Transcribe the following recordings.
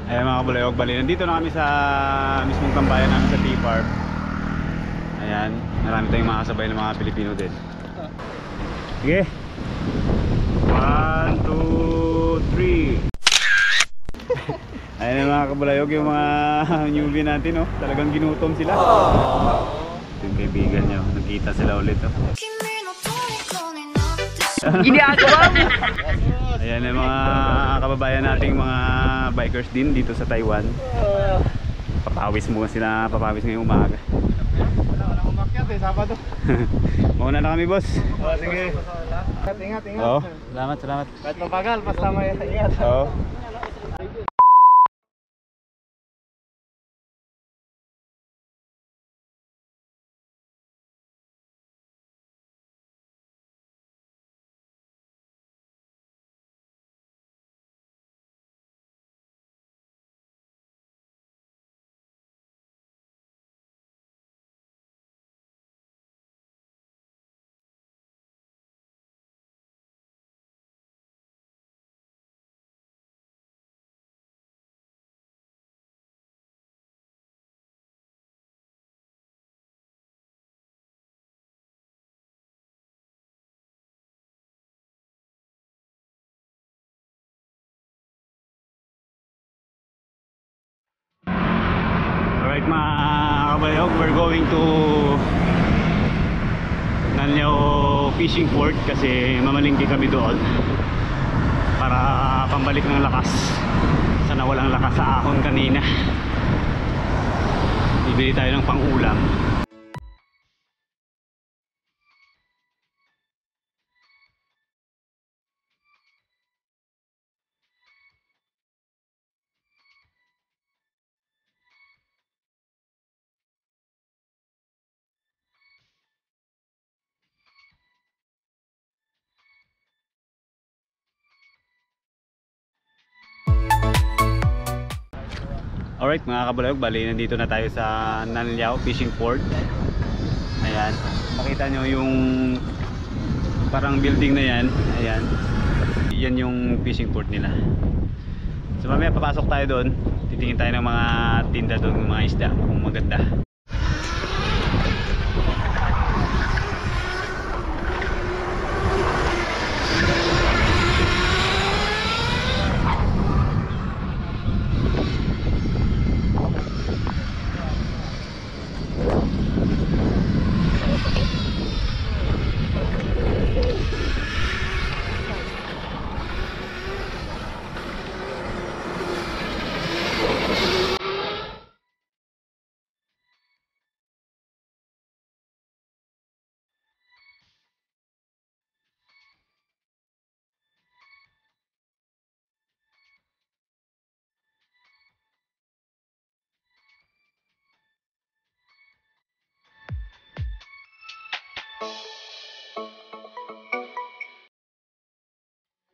Ayan mga kabulayog, bali nandito na kami sa mismong tambayan namin sa T-Park. Ayan, marami tayong mga kasabay ng mga Pilipino din. Sige, 1, 2, 3. Ayan na mga kabulayog, yung mga newbie natin, oh. Talagang ginutom sila. Yung kaibigan nyo, nagkita sila ulit, oh. Ginagawa mo! Ayan yung mga kababayan nating mga bikers din dito sa Taiwan. Papawis mo sila, papawis ngayong umaga. Walang umakyat eh, Sabado. Mauna na kami, boss. Oh, sige. Ingat, ingat. Oo, salamat, salamat. Kahit mabagal, basta may ingat. Oo. Alright mga kabayog, we're going to Nanyao Fishing Port kasi mamalingki kami doon para pambalik ng lakas sa nawalang lakas sa ahon kanina. Bibili tayo ng pang-ulam. Alright mga kabalayog, bali nandito na tayo sa Nanyao Fishing Port. Ayan, makita nyo yung parang building na yan. Ayan, yan yung fishing port nila. So mamaya papasok tayo doon, titingin tayo ng mga tinda doon, ng mga isda kung maganda.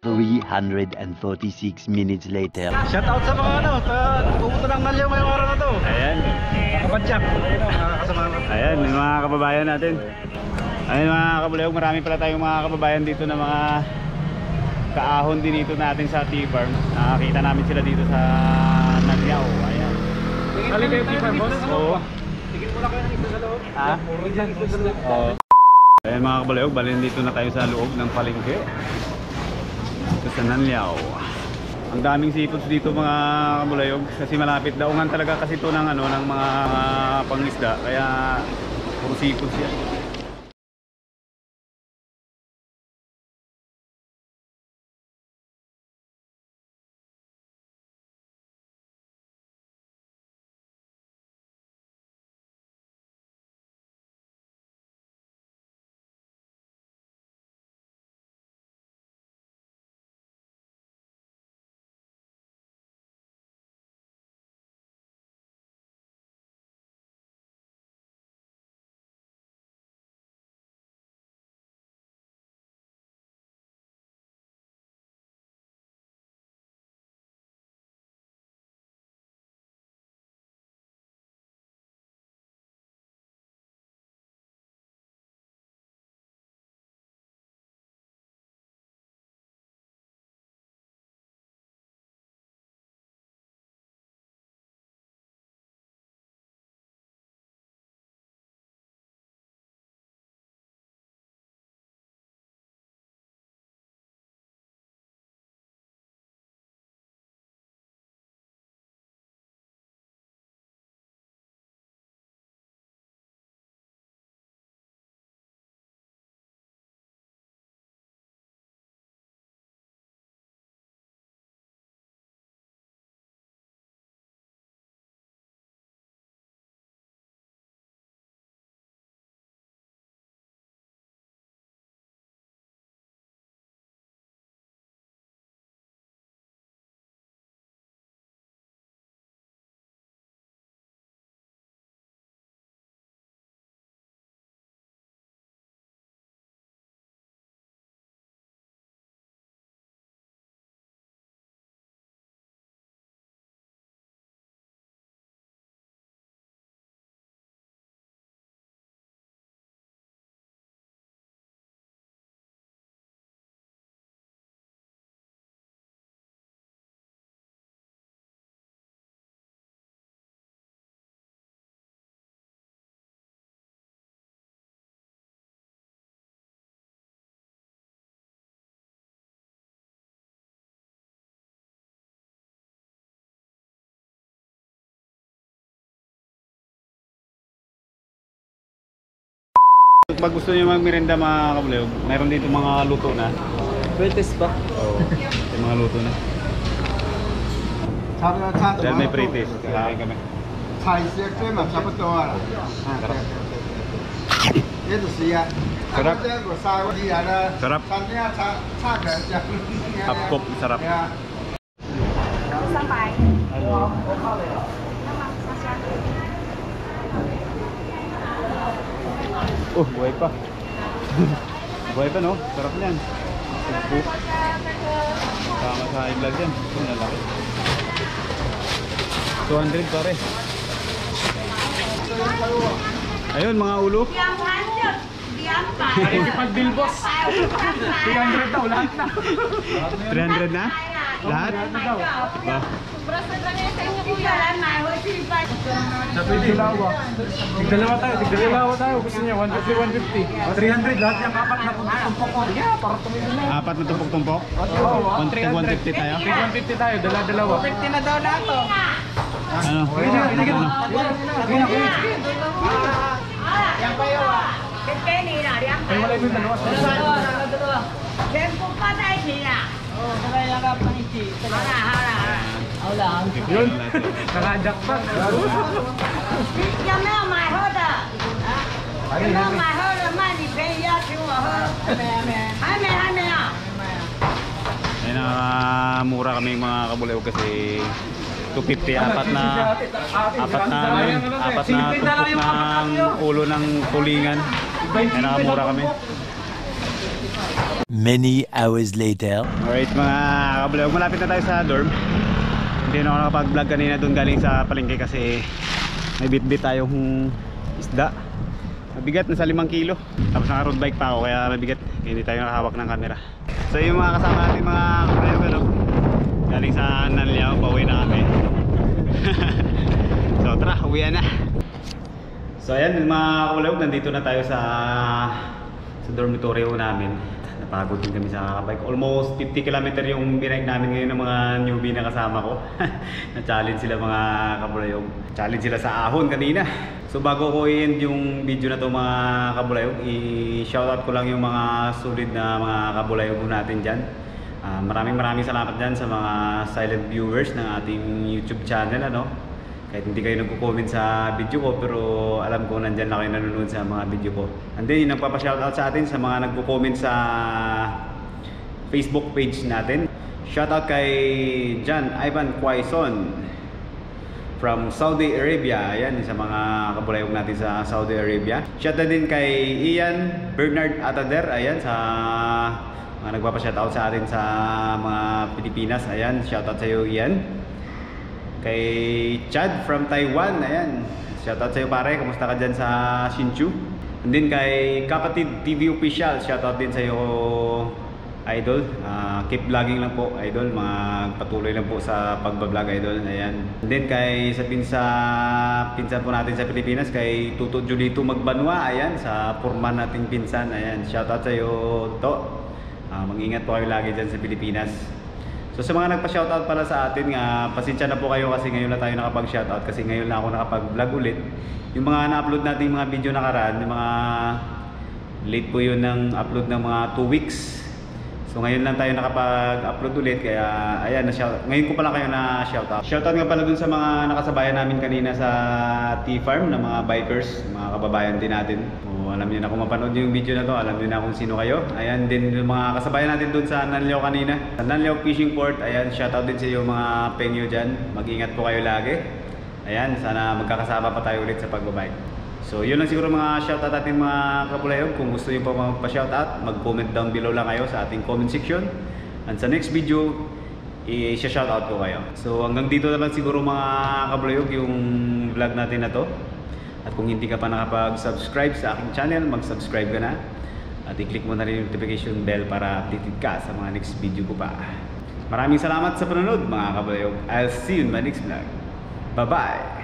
$346 later. Shout out sa mga pumunta ng Nalyaw ngayong araw na to. Ayan, Kabadyak. Kasama ko. ayan yung mga kababayan natin. Ayan mga kabalayog, marami pala tayong mga kababayan dito na mga kaahon din dito natin sa T-Farm. Nakakita namin sila dito sa Nanyao. Ayan. Galing kayo T-Farm, boss? Oo. Tigil mo na kayo ng isa sa loob. Ha? Puro dyan, isa sa loob. Oo. Ayan mga kabalayog, bali dito na tayo sa loob ng palengke. Ito sa Nanyao. Ang daming seafoods dito mga kabalayog kasi malapit daungan talaga kasi ito ng ano ng mga pangisda kaya puro seafoods yan. pag gusto niyo magmerienda mga kabulayog, meron dito mga luto na. Pretest ba? Oo, yung mga luto na. Dahil may pretest, kakain kami. 差一些根本差不多了。这是谁呀？ Sarap. 这个沙锅底下的。 Sarap. 三天差点香。 Upcook, sarap. 300. Oh, buhay pa. Buhay pa no? Sarap niyan. Sugpo. Tama sa i-vlog yan. Ito nalaki. 200 pare. Ayun mga ulo. 200 daw lahat na. 300 na? Lahat? Ba? Tigdalawa tayo. Gusto niya 150, 300 lahat yung apat na tumpok ko. Yeah, para tumingin na. Apat na tumpok-tumpok? 150 tayo? 150 tayo, dala-dalawa. 150 na daw lahat to. Ano? Yang kayo ah. Cái này là đem Ay, wala yung dalawa. đem cũng có đây thì à. Đây là gặp anh chị. Hao là. Yun, naka-jackpot. Em mấy ông mày hết à. Em mấy ông mày hết là mai thì phải ra chịu mà hết. Hai mẹ à. Ay nakamura kami mga kabulayog kasi 250 apat na tumpok ng ulo ng tulingan. Ay nakamura kami. Many hours later. Alright mga kabulayog, malapit na tayo sa dorm. Hindi na ako nakapag-vlog kanina doon galing sa palengke kasi may bit-bit tayong isda. Mabigat, nasa 5 kilo. Tapos naka road bike pa ako kaya mabigat. Hindi tayo nakahawak ng camera. So yung mga kasama natin mga kabulayog ano, galing sa Nanliao, pauwi na kami. So tara, uwian na. So ayan mga kabulayog, nandito na tayo sa dormitory namin. Napagod din kami sa kakabike. Almost 50 km yung binike namin ngayon ng mga newbie na kasama ko. Na-challenge sila mga kabulayog. Challenge sila sa ahon kanina. So bago ko i-end yung video na to mga kabulayog, i-shoutout ko lang yung mga solid na mga kabulayog natin dyan. Maraming salamat dyan sa mga silent viewers ng ating YouTube channel ano. Kahit hindi kayo nagko-comment sa video ko, pero alam ko nandyan na kayo nanonood sa mga video ko. And then yung nagpapa-shoutout sa atin sa mga nagko-comment sa Facebook page natin. Shoutout kay John Ivan Quaison from Saudi Arabia. Ayan, sa mga kabulayog natin sa Saudi Arabia. Shoutout din kay Ian Bernard Atader. Ayan, sa mga nagpapa-shoutout sa atin sa mga Pilipinas. Ayan, shoutout sa iyo Ian. Kay Chad from Taiwan, ayan. Shoutout sa iyo pare, kamusta ka dyan sa Hsinchu? And then kay Kapatid TV Official, shoutout din sa iyo idol. Keep vlogging lang po idol, patuloy lang po sa pagbablog idol, ayan. And then kay sa pinsan po natin sa Pilipinas, kay Tuto Julito Magbanwa, ayan, sa forman nating pinsan, ayan. Shoutout sa iyo to. Mag-ingat po kayo lagi dyan sa Pilipinas. So sa mga nagpa-shoutout pala sa atin nga, pasensya na po kayo kasi ngayon na tayo nakapag-shoutout kasi ngayon na ako nakapag-vlog ulit. Yung mga na-upload natin mga video nakaraan, yung mga late po yun ng upload ng mga 2 weeks. So ngayon lang tayo nakapag-upload ulit kaya ayan, ngayon ko pala kayo na shoutout. Shoutout nga pala dun sa mga nakasabayan namin kanina sa T-Farm na mga bikers, mga kababayan din natin. Alam niyo na kung mapanood yung video na to, alam niyo na kung sino kayo. Ayan din yung mga kasabayan natin doon sa Nanliao kanina. Sa Nanliao Fishing Port, ayan, shoutout din sa iyo mga penyo dyan. Mag-ingat po kayo lagi. Ayan, sana magkakasama pa tayo ulit sa pagbabike. So yun lang siguro mga shoutout natin mga kabulayog. Kung gusto niyo pa magpa-shoutout, mag-comment down below lang kayo sa ating comment section. And sa next video, i-shoutout ko kayo. So hanggang dito na lang siguro mga kabulayog yung vlog natin na to. At kung hindi ka pa nakapag-subscribe sa aking channel, mag-subscribe ka na. At i-click mo na rin yung notification bell para updated ka sa mga next video ko pa. Maraming salamat sa panonood mga kabulayog. I'll see you in my next vlog. Bye-bye!